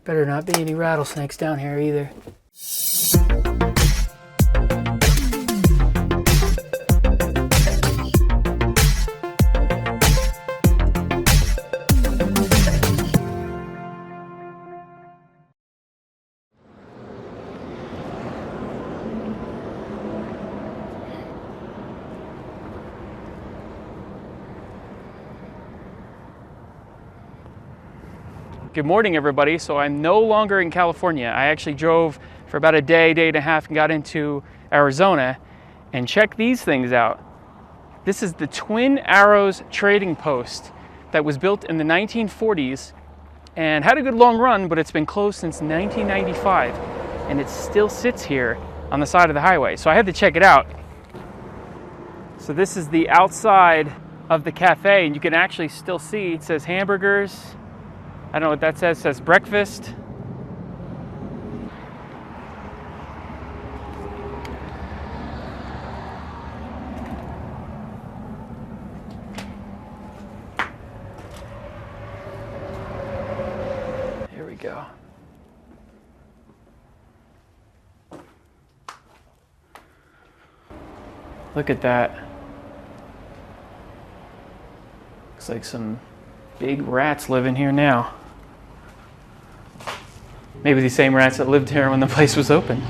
Better not be any rattlesnakes down here either. Good morning, everybody. So I'm no longer in California. I actually drove for about a day, day and a half, and got into Arizona. And check these things out. This is the Twin Arrows trading post that was built in the 1940s and had a good long run, but it's been closed since 1995, and it still sits here on the side of the highway. So I had to check it out. So this is the outside of the cafe, and you can actually still see it says hamburgers. I don't know what that says. It says breakfast. Here we go. Look at that. Looks like some big rats live in here now. Maybe the same rats that lived here when the place was open.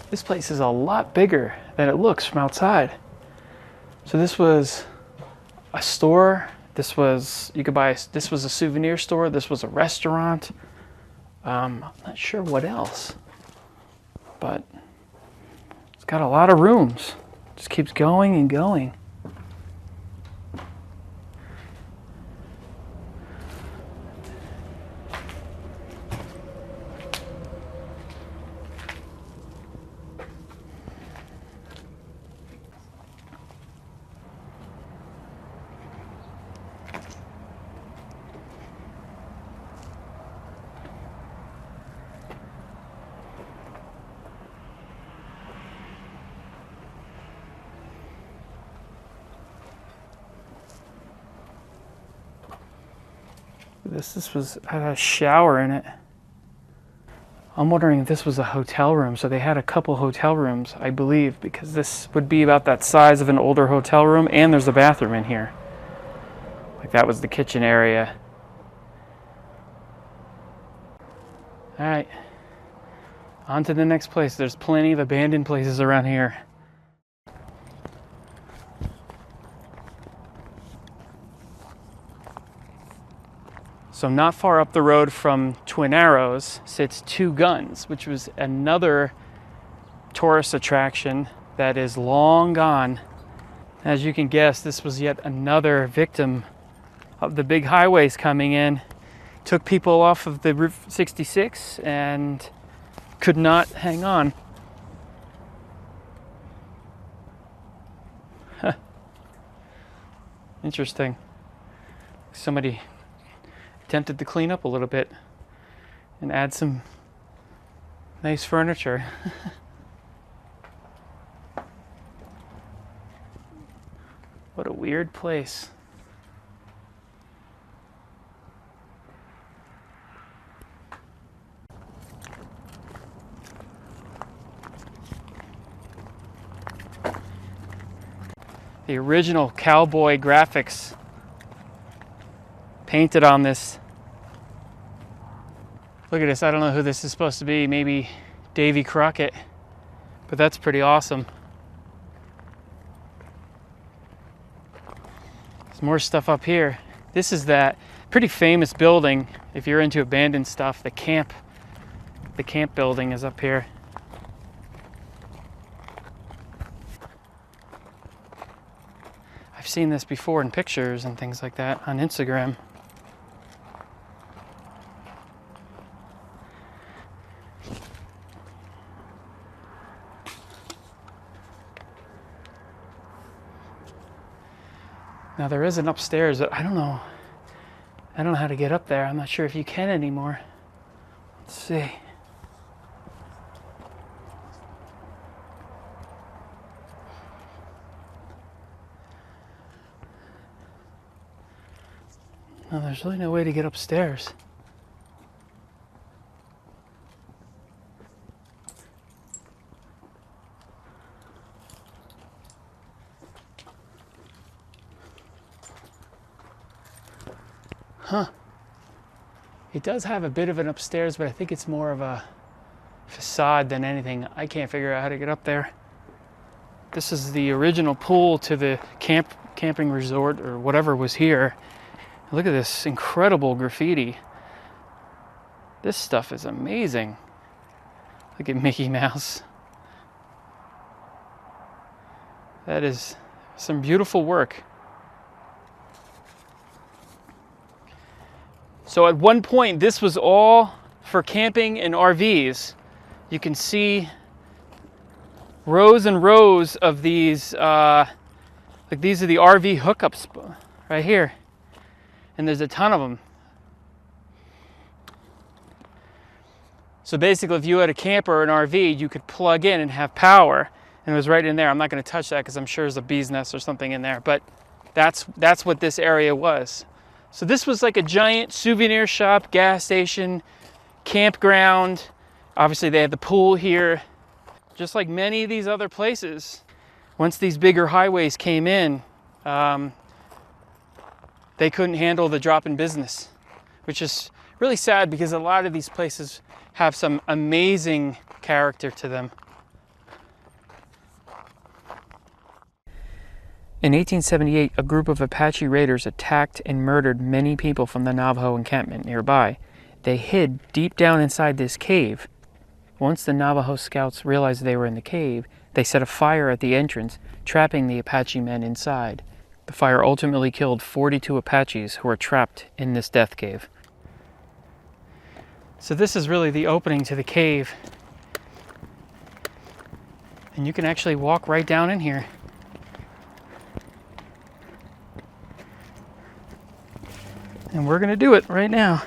This place is a lot bigger than it looks from outside. So this was a store. This was, you could buy, this was a souvenir store. This was a restaurant. I'm not sure what else, but it's got a lot of rooms. Just keeps going and going. This had a shower in it. I'm wondering if this was a hotel room. So they had a couple hotel rooms, I believe, because this would be about that size of an older hotel room, and there's a bathroom in here. Like that was the kitchen area. All right, on to the next place. There's plenty of abandoned places around here. So not far up the road from Twin Arrows sits Two Guns, which was another tourist attraction that is long gone. As you can guess, this was yet another victim of the big highways coming in. Took people off of the Route 66 and could not hang on. Huh. Interesting. Somebody attempted to clean up a little bit and add some nice furniture. What a weird place. The original cowboy graphics painted on this. Look at this. I don't know who this is supposed to be. Maybe Davy Crockett, but that's pretty awesome. There's more stuff up here. This is that pretty famous building. If you're into abandoned stuff, the camp building is up here. I've seen this before in pictures and things like that on Instagram. Now there is an upstairs, but I don't know how to get up there. I'm not sure if you can anymore. Let's see. No, there's really no way to get upstairs. Huh. It does have a bit of an upstairs, but I think it's more of a facade than anything. I can't figure out how to get up there. This is the original pool to the camping resort or whatever was here. Look at this incredible graffiti. This stuff is amazing. Look at Mickey Mouse. That is some beautiful work. So at one point, this was all for camping and RVs. You can see rows and rows of these, like these are the RV hookups right here. And there's a ton of them. So basically, if you had a camper or an RV, you could plug in and have power. And it was right in there. I'm not going to touch that because I'm sure there's a bee's nest or something in there. But that's what this area was. So this was like a giant souvenir shop, gas station, campground. Obviously, they had the pool here. Just like many of these other places, once these bigger highways came in, they couldn't handle the drop in business, which is really sad because a lot of these places have some amazing character to them. In 1878, a group of Apache raiders attacked and murdered many people from the Navajo encampment nearby. They hid deep down inside this cave. Once the Navajo scouts realized they were in the cave, they set a fire at the entrance, trapping the Apache men inside. The fire ultimately killed 42 Apaches who were trapped in this death cave. So this is really the opening to the cave. And you can actually walk right down in here. And we're going to do it right now.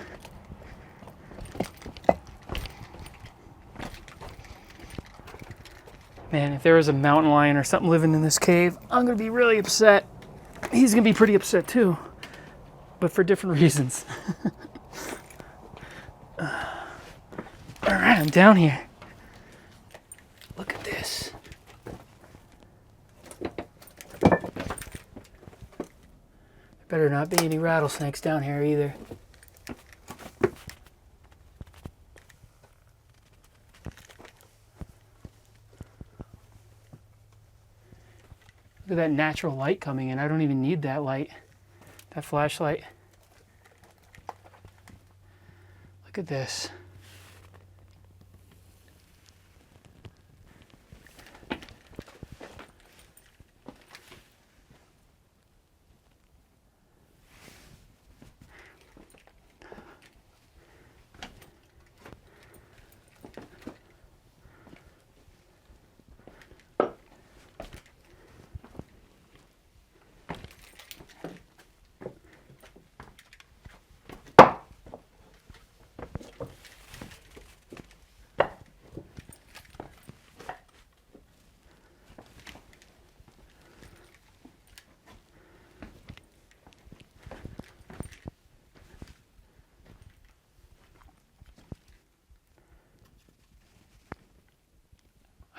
Man, if there was a mountain lion or something living in this cave, I'm going to be really upset. He's going to be pretty upset too, but for different reasons. All right, I'm down here. Look at this. There better not be any rattlesnakes down here either. Look at that natural light coming in. I don't even need that light, that flashlight. Look at this.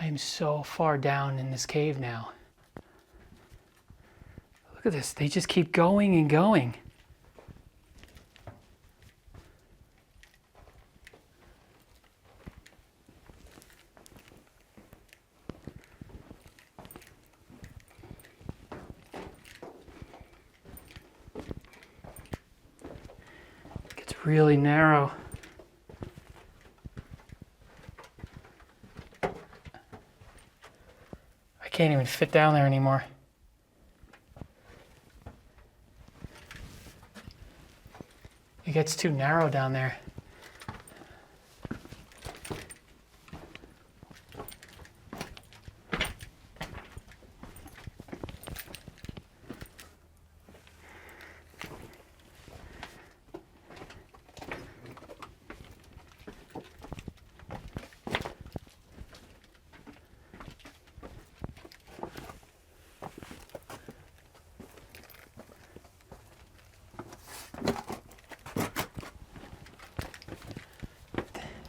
I am so far down in this cave now. Look at this. They just keep going and going. really narrow. I can't even fit down there anymore. It gets too narrow down there.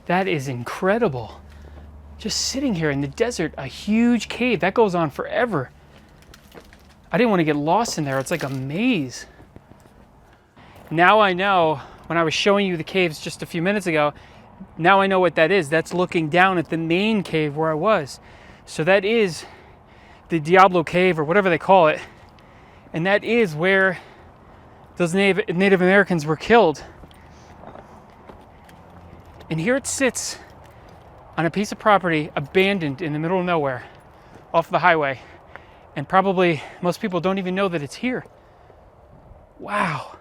That is incredible. Just sitting here in the desert, a huge cave. That goes on forever. I didn't want to get lost in there. It's like a maze. Now I know, when I was showing you the caves just a few minutes ago, now I know what that is. That's looking down at the main cave where I was. So that is the Diablo Cave, or whatever they call it. And that is where those Native Americans were killed. And here it sits on a piece of property abandoned in the middle of nowhere off the highway. And probably most people don't even know that it's here. Wow.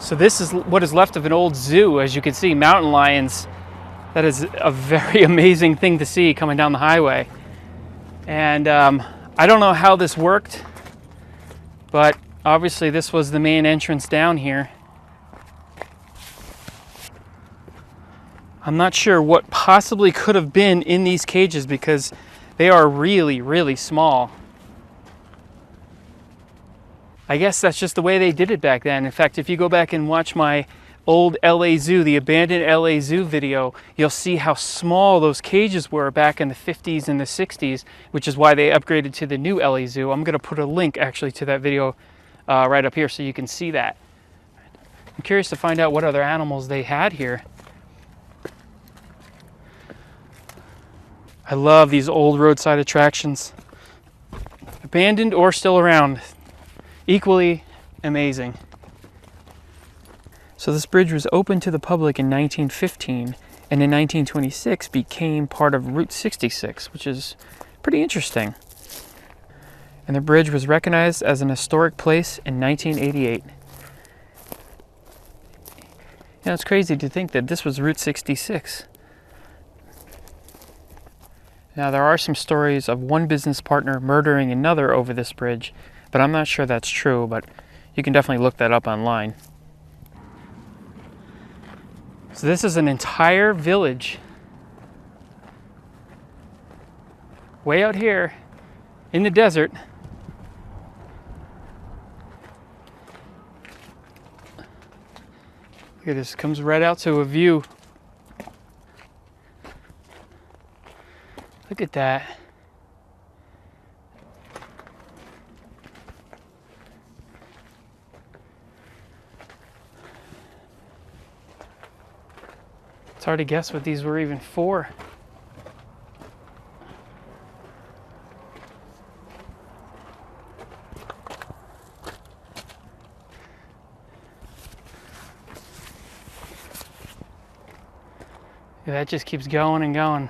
So this is what is left of an old zoo. As you can see, mountain lions. That is a very amazing thing to see coming down the highway. And I don't know how this worked, but obviously this was the main entrance down here. I'm not sure what possibly could have been in these cages because they are really, really small. I guess that's just the way they did it back then. In fact, if you go back and watch my old LA Zoo, the abandoned LA Zoo video, you'll see how small those cages were back in the 50s and the 60s, which is why they upgraded to the new LA Zoo. I'm going to put a link actually to that video right up here so you can see that. I'm curious to find out what other animals they had here. I love these old roadside attractions. Abandoned or still around. Equally amazing. So this bridge was opened to the public in 1915 and in 1926 became part of Route 66, which is pretty interesting. And the bridge was recognized as an historic place in 1988. Now it's crazy to think that this was Route 66. Now there are some stories of one business partner murdering another over this bridge, but I'm not sure that's true, but you can definitely look that up online. So this is an entire village way out here in the desert. Look at this, comes right out to a view. Look at that. It's hard to guess what these were even for. Yeah, that just keeps going and going.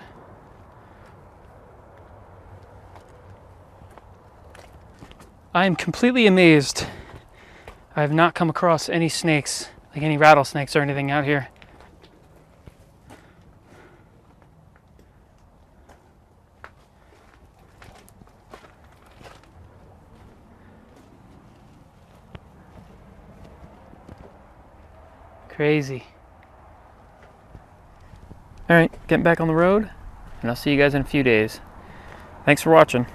I am completely amazed. I have not come across any snakes, like any rattlesnakes or anything out here. Crazy. All right, getting back on the road, and I'll see you guys in a few days. Thanks for watching.